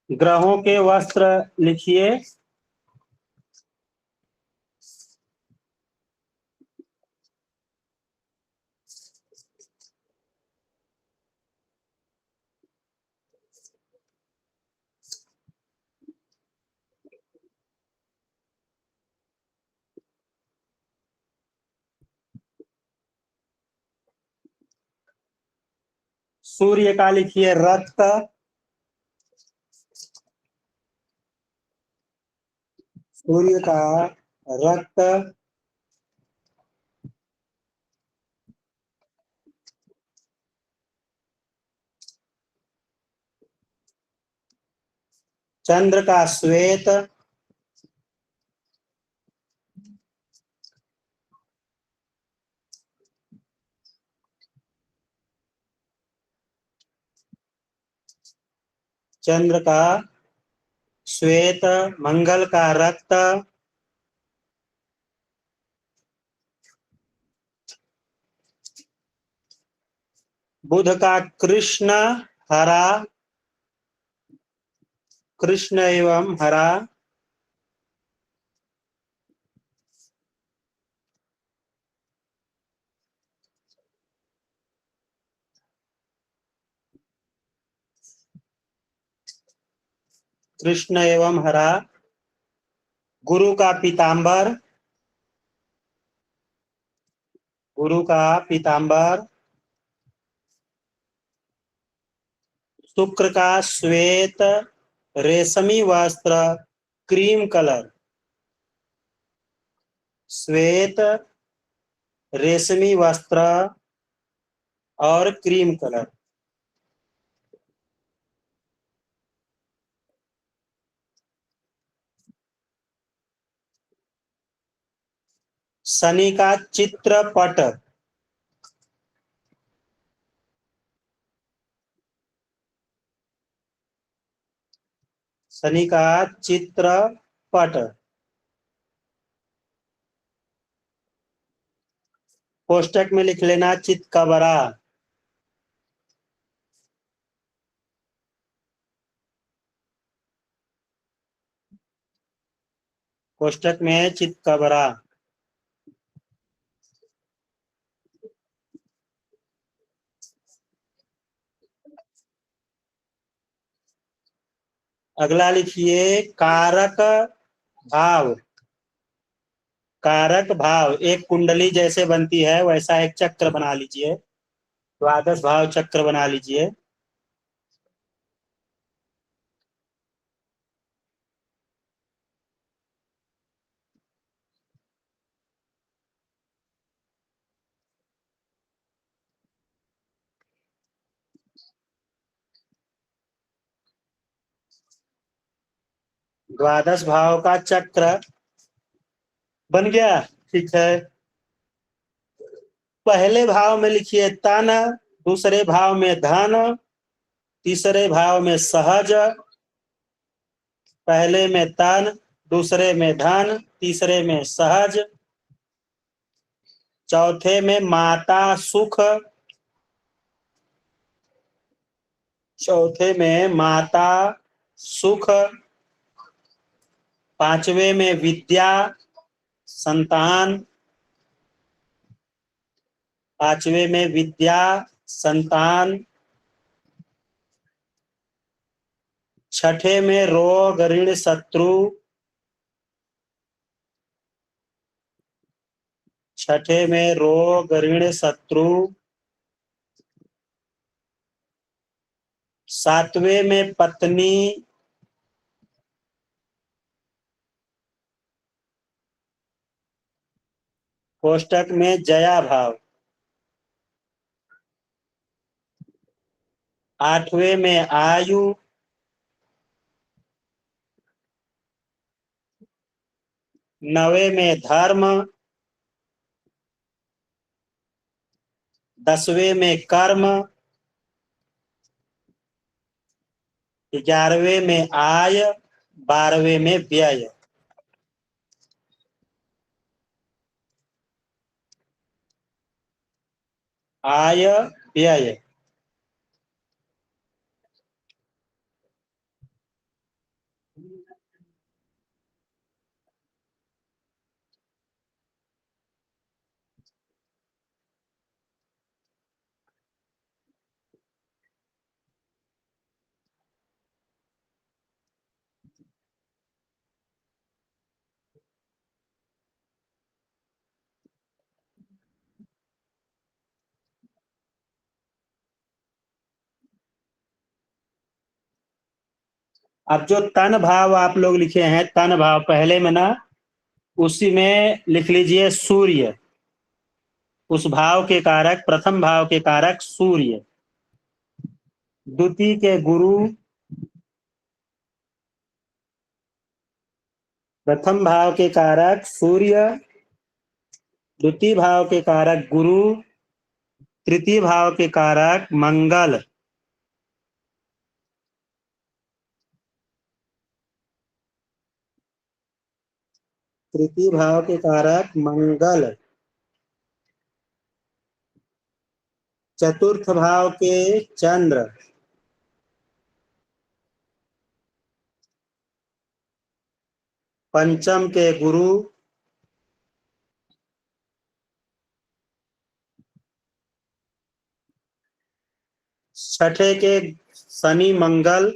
ग्रहों के वस्त्र लिखिए। सूर्य का लिखिए रक्त। सूर्य का रक्त। चंद्र का श्वेत। चंद्र का श्वेत। मंगल का रक्त। बुध का कृष्ण हरा। कृष्ण एवं हरा। कृष्ण एवं हरा। गुरु का पीतांबर। गुरु का पीतांबर। शुक्र का श्वेत रेशमी वस्त्र क्रीम कलर। श्वेत रेशमी वस्त्र और क्रीम कलर। शनि का चित्रपट। शनि का चित्रपट। कोष्टक में लिख लेना चितकबरा। कोष्टक में चितकबरा। अगला लिखिए कारक भाव। कारक भाव एक कुंडली जैसे बनती है वैसा एक चक्र बना लीजिए। द्वादश भाव चक्र बना लीजिए। द्वादश भाव का चक्र बन गया। ठीक है। पहले भाव में लिखिए तन। दूसरे भाव में धन। तीसरे भाव में सहज। पहले में तन, दूसरे में धन, तीसरे में सहज, चौथे में माता सुख। चौथे में माता सुख। पांचवे में विद्या संतान। पांचवे में विद्या संतान। छठे में रोग ऋण शत्रु। छठे में रोग ऋण शत्रु। सातवें में पत्नी। कोष्टक में जया भाव। आठवें में आयु। नवे में धर्म। दसवें में कर्म। 11वें में आय। 12वें में व्यय। आय व्यय। अब जो तन भाव आप लोग लिखे हैं, तन भाव पहले में ना, उसी में लिख लीजिए सूर्य। उस भाव के कारक, प्रथम भाव के कारक सूर्य, द्वितीय के गुरु, प्रथम भाव के कारक सूर्य, द्वितीय भाव के कारक गुरु, तृतीय भाव के कारक मंगल। तृतीय भाव के कारक मंगल, चतुर्थ भाव के चंद्र, पंचम के गुरु, छठे के शनि मंगल,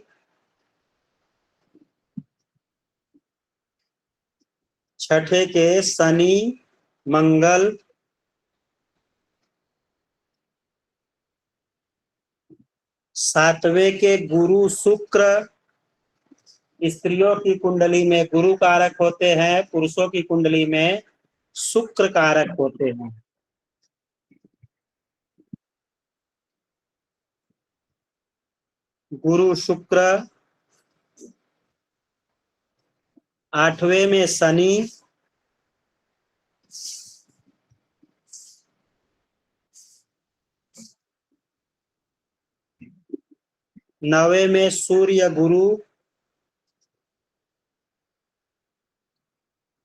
छठे के शनि मंगल, सातवें के गुरु शुक्र। स्त्रियों की कुंडली में गुरु कारक होते हैं, पुरुषों की कुंडली में शुक्र कारक होते हैं। गुरु शुक्र। आठवें में शनि, नवे में सूर्य गुरु,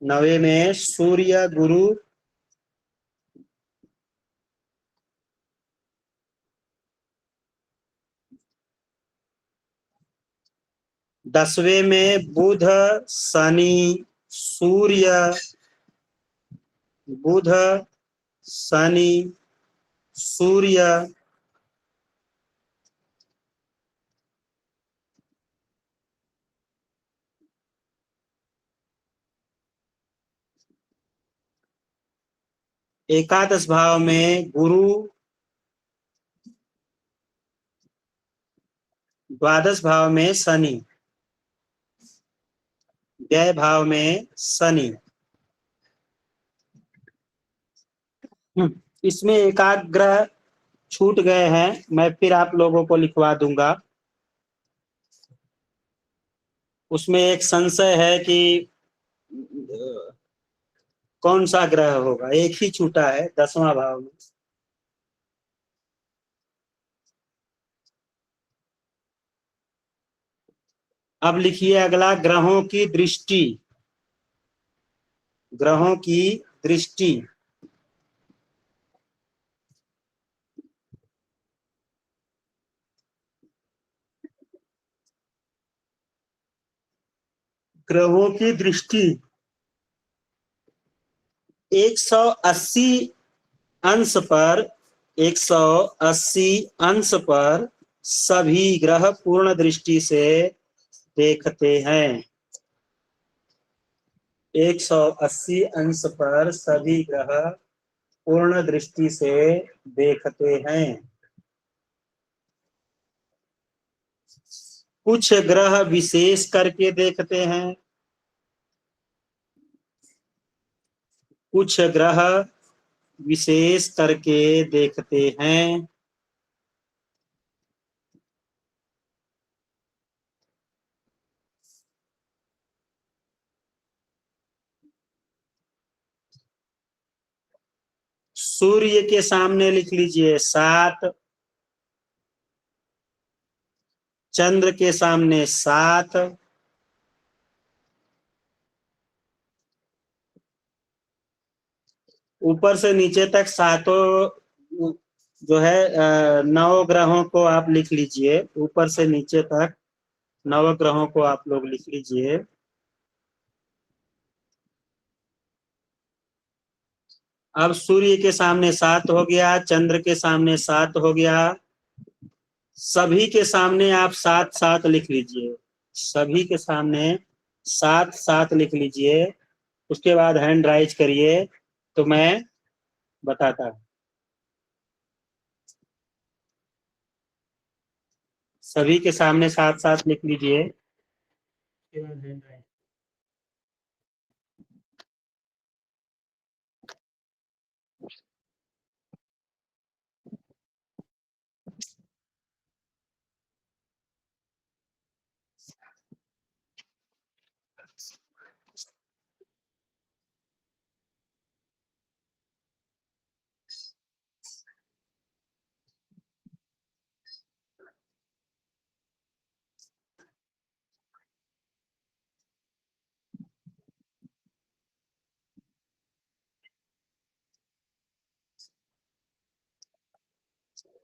नवे में सूर्य गुरु, दसवें में बुध शनि सूर्य, बुध शनि सूर्य, एकादश भाव में गुरु, द्वादश भाव में शनि, व्यय भाव में शनि। इसमें एकाध ग्रह छूट गए हैं, मैं फिर आप लोगों को लिखवा दूंगा। उसमें एक संशय है कि कौन सा ग्रह होगा, एक ही छूटा है 10वां भाव में। अब लिखिए अगला, ग्रहों की दृष्टि। ग्रहों की दृष्टि। ग्रहों की दृष्टि 180 अंश पर, 180 अंश पर सभी ग्रह पूर्ण दृष्टि से देखते हैं। 180 अंश पर सभी ग्रह पूर्ण दृष्टि से देखते हैं। कुछ ग्रह विशेष करके देखते हैं, कुछ ग्रह विशेष करके देखते हैं। सूर्य के सामने लिख लीजिए 7, चंद्र के सामने 7, ऊपर से नीचे तक सातों जो है 9 ग्रहों को आप लिख लीजिए, ऊपर से नीचे तक 9 ग्रहों को आप लोग लिख लीजिए। अब सूर्य के सामने 7 हो गया, चंद्र के सामने 7 हो गया, सभी के सामने आप 7-7 लिख लीजिए, सभी के सामने 7-7 लिख लीजिए। उसके बाद हैंड राइज करिए तो मैं बताता हूं। सभी के सामने 7-7 लिख लीजिए। उसके बाद है 9।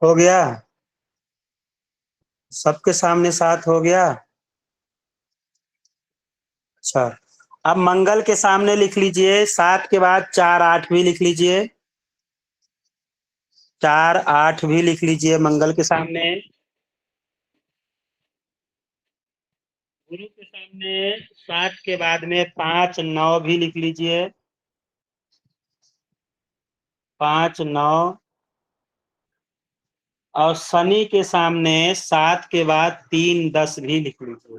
हो गया, सबके सामने 7 हो गया। अच्छा, अब मंगल के सामने लिख लीजिए 7 के बाद 4 8 भी लिख लीजिए, 4 8 भी लिख लीजिए मंगल के सामने। गुरु के सामने 7 के बाद में 5 9 भी लिख लीजिए, 5 9। और शनि के सामने 7 के बाद 3 10 भी लिख लीजिए।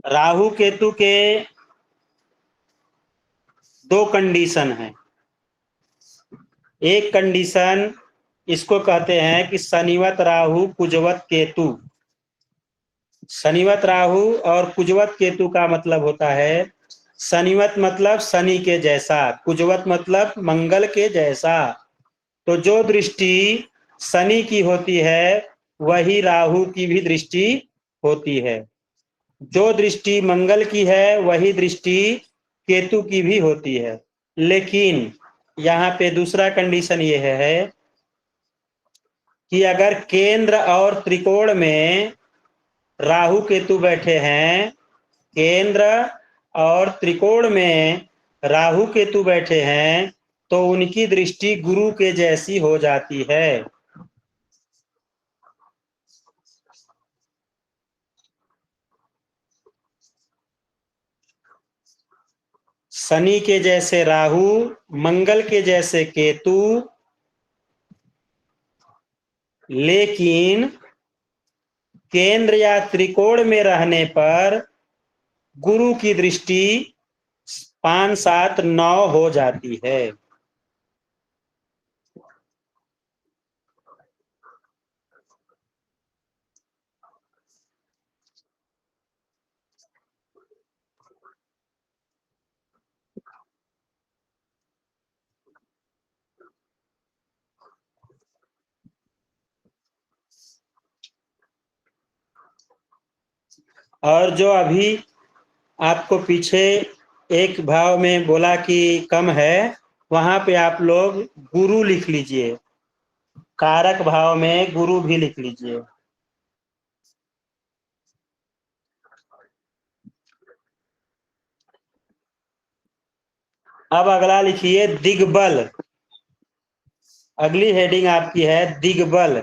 राहु केतु के 2 कंडीशन है। एक कंडीशन इसको कहते हैं कि शनिवत राहु कुजवत केतु। शनिवत राहु और कुजवत केतु का मतलब होता है, शनिवत मतलब शनि के जैसा, कुजवत मतलब मंगल के जैसा। तो जो दृष्टि शनि की होती है वही राहु की भी दृष्टि होती है, जो दृष्टि मंगल की है वही दृष्टि केतु की भी होती है। लेकिन यहाँ पे दूसरा कंडीशन ये है कि अगर केंद्र और त्रिकोण में राहु केतु बैठे हैं, केंद्र और त्रिकोण में राहु केतु बैठे हैं, तो उनकी दृष्टि गुरु के जैसी हो जाती है। शनि के जैसे राहु, मंगल के जैसे केतु, लेकिन केंद्र या त्रिकोण में रहने पर गुरु की दृष्टि 5 7 9 हो जाती है। और जो अभी आपको पीछे एक भाव में बोला कि कम है, वहां पे आप लोग गुरु लिख लीजिए, कारक भाव में गुरु भी लिख लीजिए। अब अगला लिखिए दिग्बल। अगली हेडिंग आपकी है दिग्बल।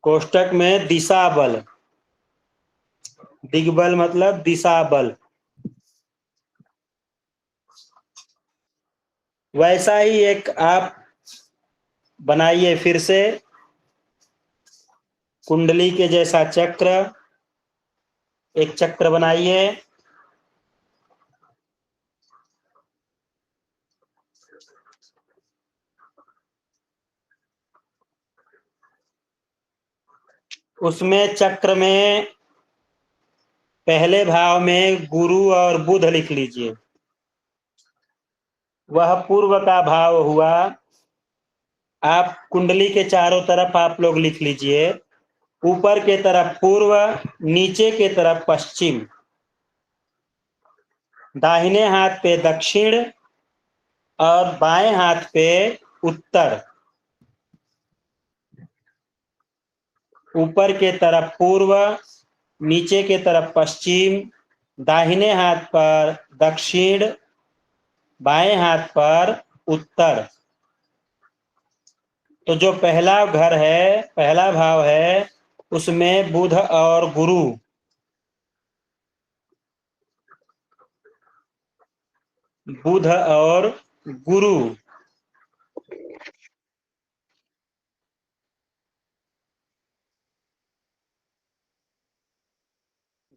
कोष्टक में दिशा बल, दिग्बल मतलब दिशा बल। वैसा ही एक आप बनाइए फिर से, कुंडली के जैसा चक्र, एक चक्र बनाइए। उसमें चक्र में पहले भाव में गुरु और बुध लिख लीजिए, वह पूर्व का भाव हुआ। आप कुंडली के चारों तरफ आप लोग लिख लीजिए, ऊपर के तरफ पूर्व, नीचे के तरफ पश्चिम, दाहिने हाथ पे दक्षिण और बाएं हाथ पे उत्तर। ऊपर के तरफ पूर्व, नीचे के तरफ पश्चिम, दाहिने हाथ पर दक्षिण, बाएं हाथ पर उत्तर। तो जो पहला घर है, पहला भाव है, उसमें बुध और गुरु, बुध और गुरु।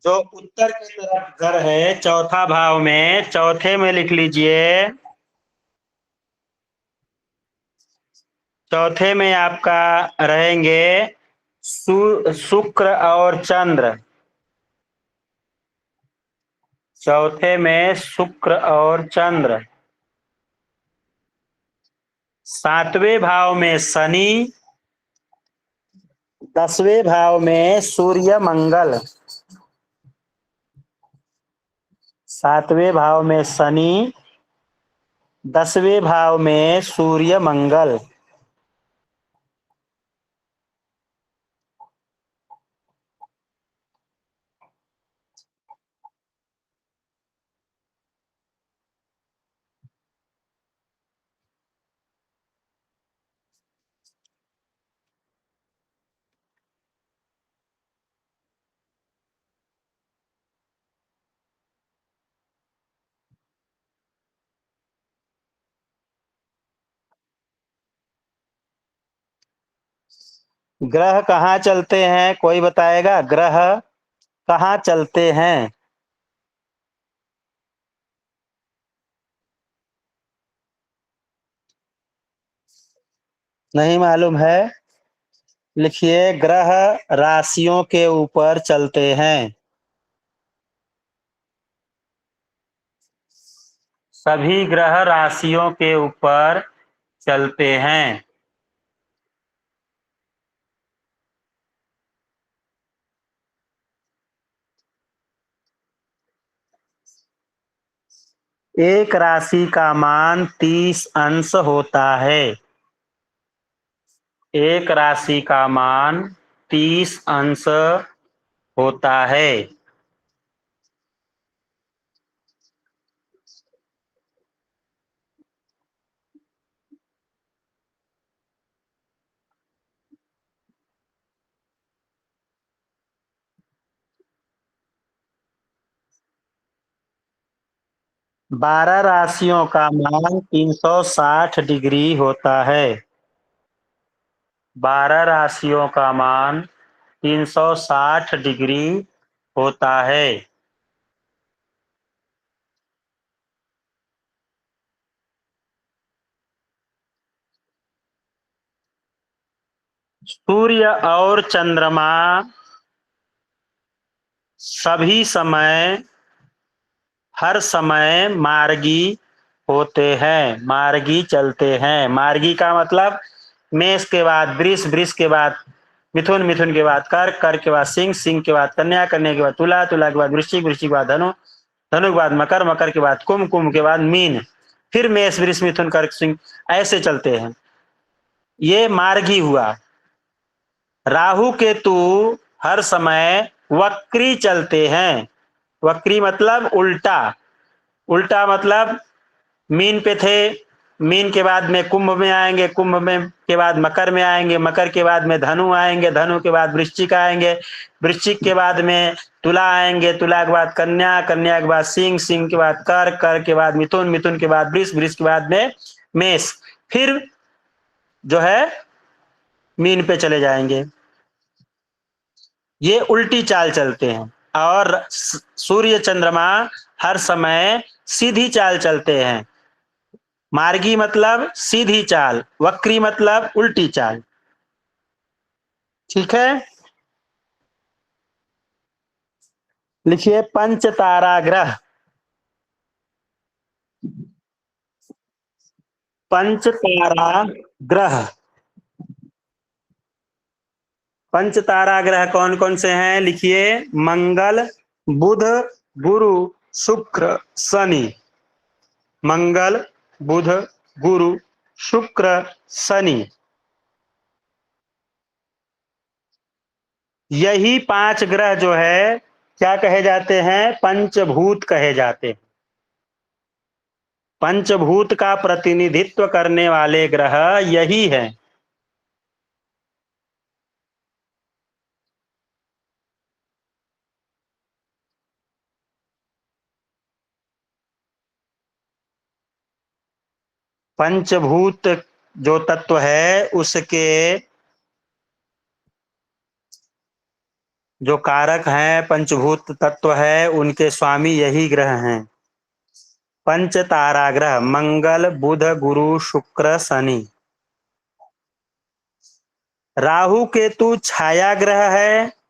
जो उत्तर की तरफ घर है चौथा भाव में, चौथे में लिख लीजिए। चौथे में आपका रहेंगे शुक्र और चंद्र। चौथे में शुक्र और चंद्र। सातवें भाव में शनि। 10वें भाव में सूर्य मंगल। सातवें भाव में शनि, 10वें भाव में सूर्य मंगल। ग्रह कहाँ चलते हैं, कोई बताएगा? ग्रह कहाँ चलते हैं? नहीं मालूम है? लिखिए, ग्रह राशियों के ऊपर चलते हैं। सभी ग्रह राशियों के ऊपर चलते हैं। एक राशि का मान 30 अंश होता है। एक राशि का मान 30 अंश होता है। 12 राशियों का मान 360 डिग्री होता है। 12 राशियों का मान 360 डिग्री होता है। सूर्य और चंद्रमा सभी समय, हर समय मार्गी होते हैं, मार्गी चलते हैं। मार्गी का मतलब मेष के बाद वृष, वृष के बाद मिथुन, मिथुन के बाद कर्क, कर्क के बाद सिंह, सिंह के बाद कन्या, कन्या के बाद तुला, तुला के बाद वृश्चिक, वृश्चिक के बाद धनु, धनु के बाद मकर, मकर के बाद कुंभ, कुंभ के बाद मीन, फिर मेष, वृष, मिथुन, कर्क, सिंह, ऐसे चलते हैं। ये मार्गी हुआ। राहु केतु हर समय वक्री चलते हैं। वक्री मतलब उल्टा। उल्टा मतलब मीन पे थे, मीन के बाद में कुंभ में आएंगे, कुंभ में के बाद मकर में आएंगे, मकर के बाद में धनु आएंगे, धनु के बाद वृश्चिक आएंगे, वृश्चिक के बाद में तुला आएंगे, तुला के बाद कन्या, कन्या के बाद सिंह, सिंह के बाद कर्क, कर्क के बाद मिथुन, मिथुन के बाद वृष, वृष के बाद में मेष, फिर जो है मीन पे चले जाएंगे। ये उल्टी चाल चलते हैं। और सूर्य चंद्रमा हर समय सीधी चाल चलते हैं। मार्गी मतलब सीधी चाल, वक्री मतलब उल्टी चाल। ठीक है, लिखिए पंच तारा ग्रह। पंच तारा ग्रह। पंच तारा ग्रह कौन कौन से हैं? लिखिए, मंगल, बुध, गुरु, शुक्र, शनि। मंगल, बुध, गुरु, शुक्र, शनि। यही 5 ग्रह जो है क्या कहे जाते हैं? पंचभूत कहे जाते हैं। पंचभूत का प्रतिनिधित्व करने वाले ग्रह यही है। पंचभूत जो तत्व है उसके जो कारक हैं, पंचभूत तत्व है, उनके स्वामी यही ग्रह हैं। पंच तारा ग्रह मंगल, बुध, गुरु, शुक्र, शनि। राहु केतु छाया ग्रह है।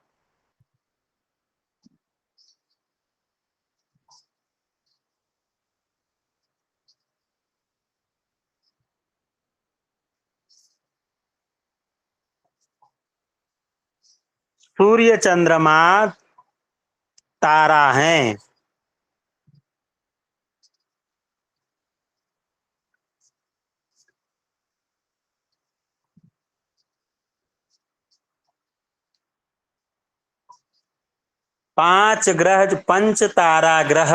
सूर्य चंद्रमा तारा हैं। पांच ग्रह, पंच तारा ग्रह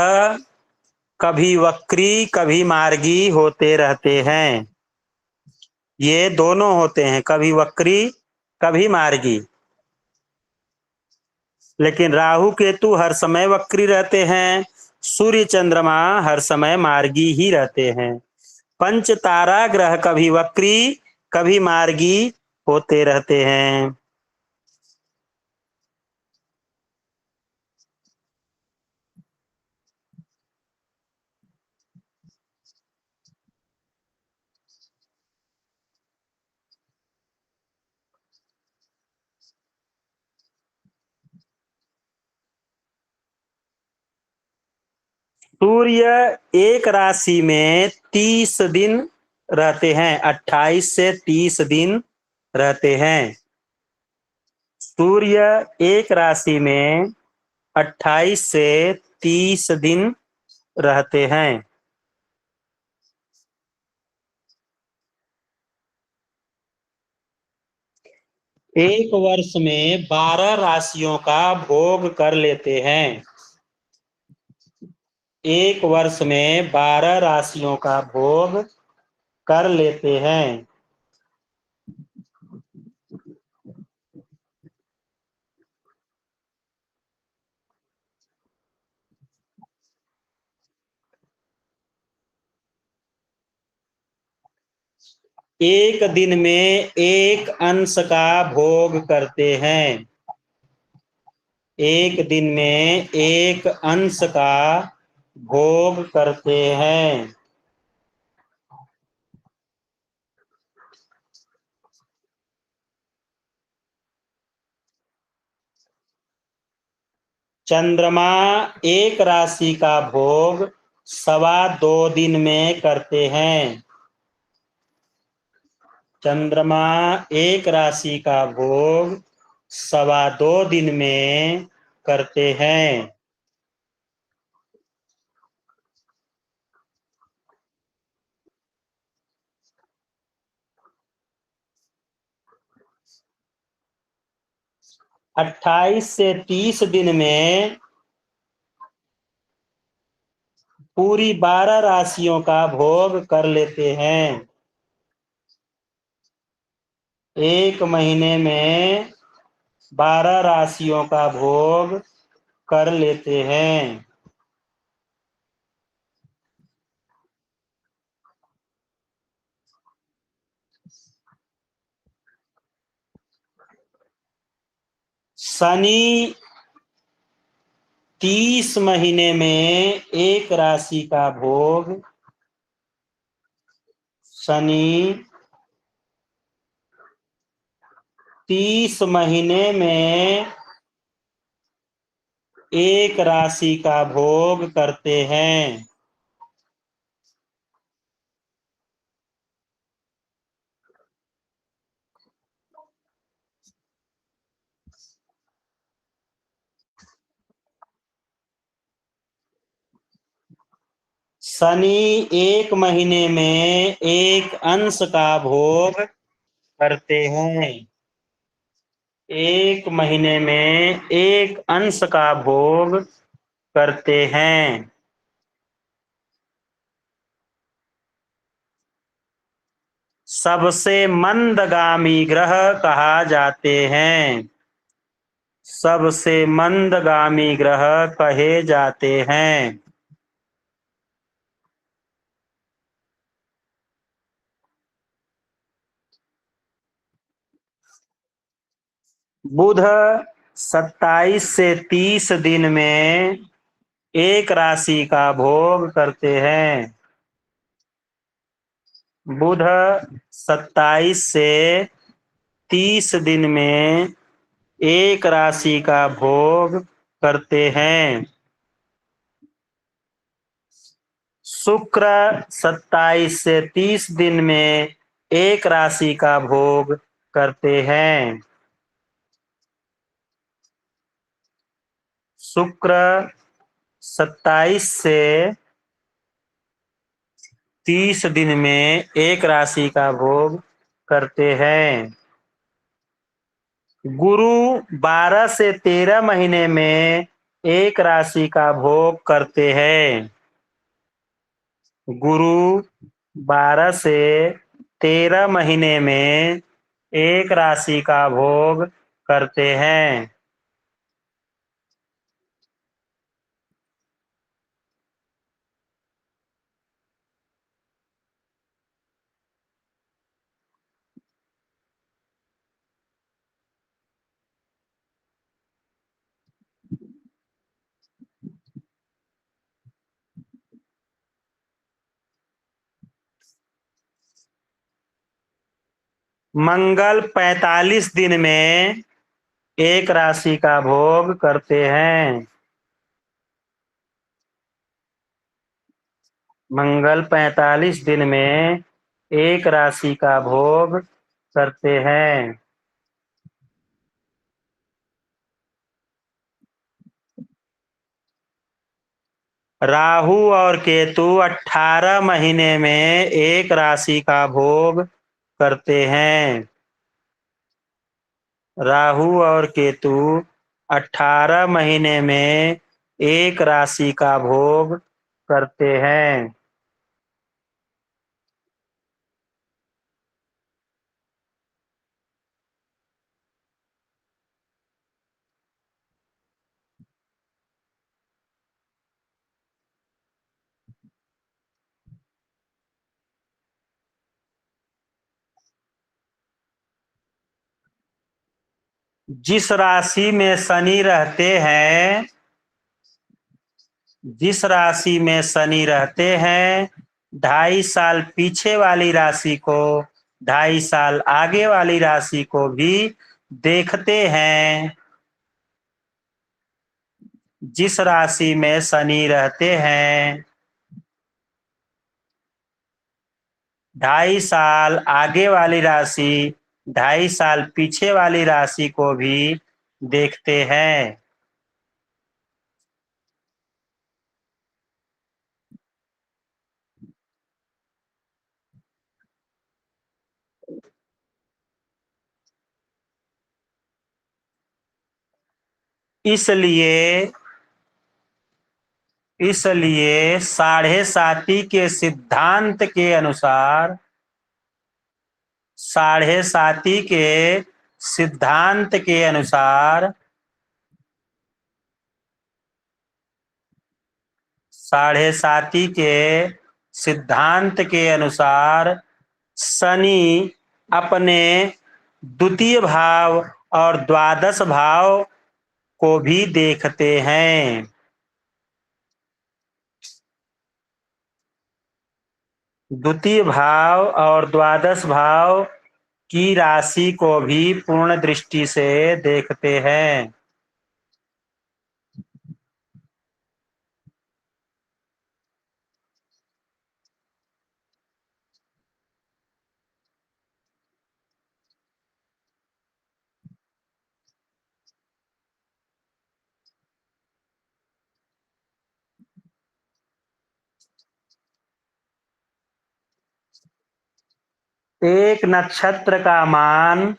कभी वक्री कभी मार्गी होते रहते हैं। ये दोनों होते हैं, कभी वक्री कभी मार्गी। लेकिन राहु केतु हर समय वक्री रहते हैं, सूर्य चंद्रमा हर समय मार्गी ही रहते हैं। पंच तारा ग्रह कभी वक्री कभी मार्गी होते रहते हैं। सूर्य एक राशि में 30 दिन रहते हैं, 28 से 30 दिन रहते हैं। सूर्य एक राशि में 28 से 30 दिन रहते हैं। एक वर्ष में 12 राशियों का भोग कर लेते हैं। एक वर्ष में 12 राशियों का भोग कर लेते हैं। एक दिन में एक अंश का भोग करते हैं। एक दिन में एक अंश का भोग करते हैं। चंद्रमा एक राशि का भोग 2.25 दिन में करते हैं। चंद्रमा एक राशि का भोग 2.25 दिन में करते हैं। 28 से 30 दिन में पूरी 12 राशियों का भोग कर लेते हैं। एक महीने में 12 राशियों का भोग कर लेते हैं। शनि 30 महीने में एक राशि का भोग, शनि 30 महीने में एक राशि का भोग करते हैं। शनि एक महीने में एक अंश का भोग करते हैं। एक महीने में एक अंश का भोग करते हैं। सबसे मंदगामी ग्रह कहा जाते हैं। सबसे मंदगामी ग्रह कहे जाते हैं। बुध 27 से 30 दिन में एक राशि का भोग करते हैं। बुध 27 से 30 दिन में एक राशि का भोग करते हैं। शुक्र 27 से 30 दिन में एक राशि का भोग करते हैं। शुक्र 27 से 30 दिन में एक राशि का भोग करते हैं। गुरु 12 से 13 महीने में एक राशि का भोग करते हैं। गुरु 12 से 13 महीने में एक राशि का भोग करते हैं। मंगल 45 दिन में एक राशि का भोग करते हैं। मंगल 45 दिन में एक राशि का भोग करते हैं। राहु और केतु 18 महीने में एक राशि का भोग करते हैं। राहु और केतु 18 महीने में एक राशि का भोग करते हैं। जिस राशि में शनि रहते हैं, जिस राशि में शनि रहते हैं, 2.5 साल पीछे वाली राशि को 2.5 साल आगे वाली राशि को भी देखते हैं। जिस राशि में शनि रहते हैं, 2.5 साल आगे वाली राशि 2.5 साल पीछे वाली राशि को भी देखते हैं। इसलिए इसलिए 7.5 के सिद्धांत के अनुसार 7.5 के सिद्धांत के अनुसार 7.5 के सिद्धांत के अनुसार शनि अपने द्वितीय भाव और द्वादश भाव को भी देखते हैं। द्वितीय भाव और द्वादश भाव की राशि को भी पूर्ण दृष्टि से देखते हैं। एक नक्षत्र का मान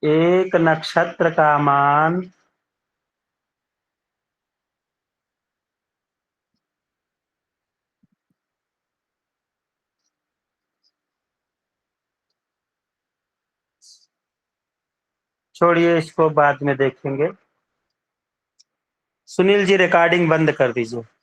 एक नक्षत्र का मान छोड़िए, इसको बाद में देखेंगे। सुनील जी, रिकॉर्डिंग बंद कर दीजिए।